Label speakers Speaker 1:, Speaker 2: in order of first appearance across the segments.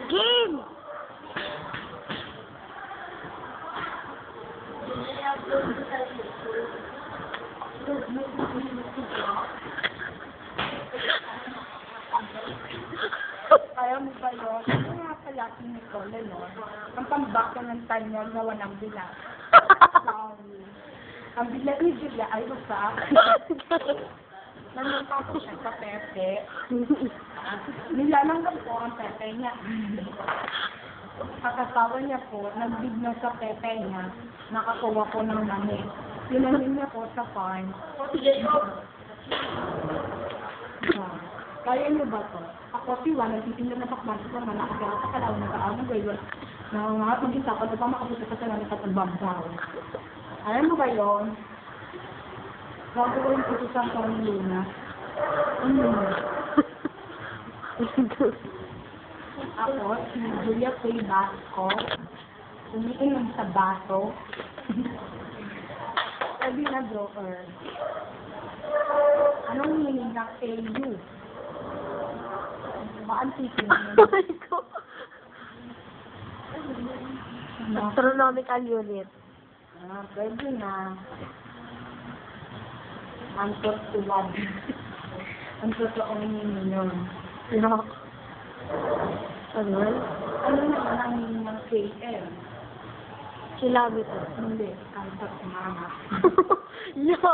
Speaker 1: Game!
Speaker 2: Kaya mo ba yun? Ano nga pala si Nicole, no? Ang pambako ng timer na walang bilang. Ang bilang ni Julia ay basta. Nanunta ko siya sa Pepe. Nilalanggan po ang Pepe niya. Kakasawa niya po, nagbigno sa Pepe niya, nakakuha po ng mani. Yun niya po sa farm. Kaya niyo ba to? Ako si Juan, nagtitinda na pakman sa mga nakagara sa kalaw ng kaawang gayon. Nangangarap mag-isa ko na pa makabuti ka sa namin at bagbaw. Alam mo ba yun? Gagawin ko sa Carolina. Ano yun? Ako, si Julia Faye Basco, umiinom sa baso. Sabi na drawer. Anong meaning ng AU? Maantikin mo.
Speaker 1: Astronomical unit.
Speaker 2: Pwede na. Ang tutuwad. Ang totoong meaning yun.
Speaker 1: No. Ano yun?
Speaker 2: Ano naman ang meaning ng KM?
Speaker 1: Kilometer.
Speaker 2: Hindi. Ang pagmama.
Speaker 1: Yo!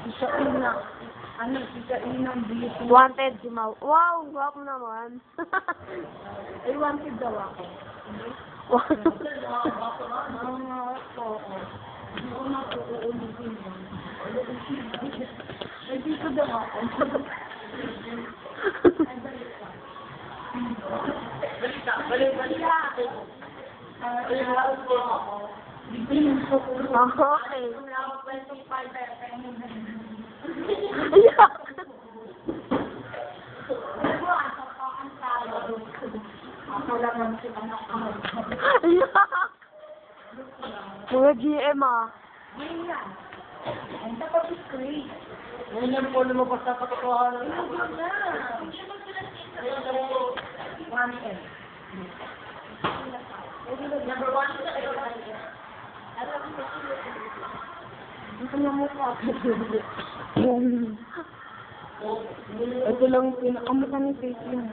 Speaker 2: Isa ina. Ano? Isa ina ang beauty.
Speaker 1: Wanted si Mau. Wow! Guwapo naman.
Speaker 2: Ay, wanted daw ako.
Speaker 1: Wow.
Speaker 2: Hindi ko na po uulitin yun. Ay, dito daw ako. Balik.
Speaker 1: Okay. Mga GM ah.
Speaker 2: Ang tapos is great.
Speaker 3: Ngayon po lumabas sa katotohanan.
Speaker 2: One M.
Speaker 3: Number 1.
Speaker 2: Ito na mo po. Ito lang yung pinakamukha ni Faith yun.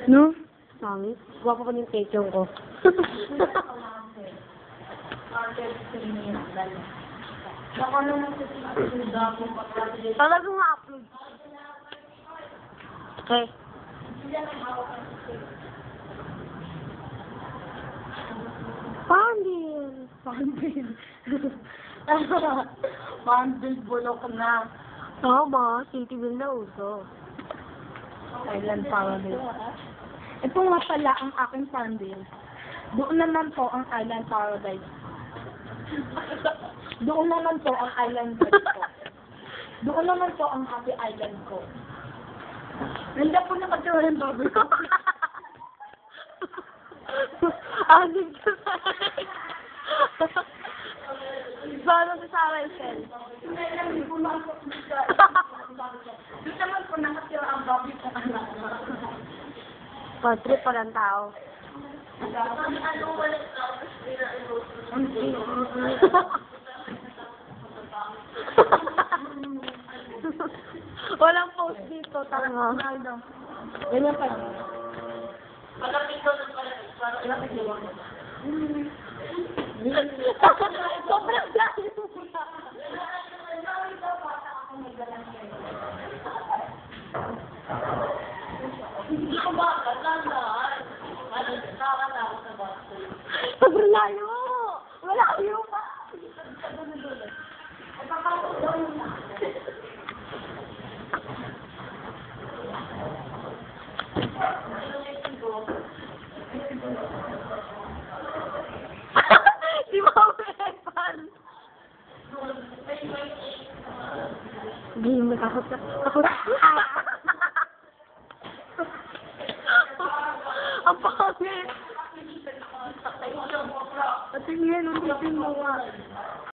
Speaker 1: No? Pangit. Guwapo pa yung techong ko.
Speaker 2: Baka naman sa sisuda ko
Speaker 1: Talagang ma-upload. Okay. Pandil.
Speaker 2: Pandil bulok na.
Speaker 1: Tama, City Bill na uso.
Speaker 2: Island Paradise. Ito nga pala ang aking pandil. Doon naman po ang Island Paradise. Doon naman po ang Island Bed ko. Doon naman po ang Happy Island ko. Nandiyan po nakatira yung baboy ko.
Speaker 1: Asin ka sa Paano sa Sarah Esel?
Speaker 2: Hindi po nakatira. Doon naman po nakatira ang baboy ko.
Speaker 1: Trip pa ng tao. Walang post dito, tanga.
Speaker 2: Ganyan pa.
Speaker 1: Sobrang layo mo na.
Speaker 3: Hindi ko ba katandaan? Nakakala ako sa baso.
Speaker 1: Sobrang layo. Malayo pa. Si Mama Evan. Game na takot na. Takot. Ang pangit. At tingin, ulitin mo nga.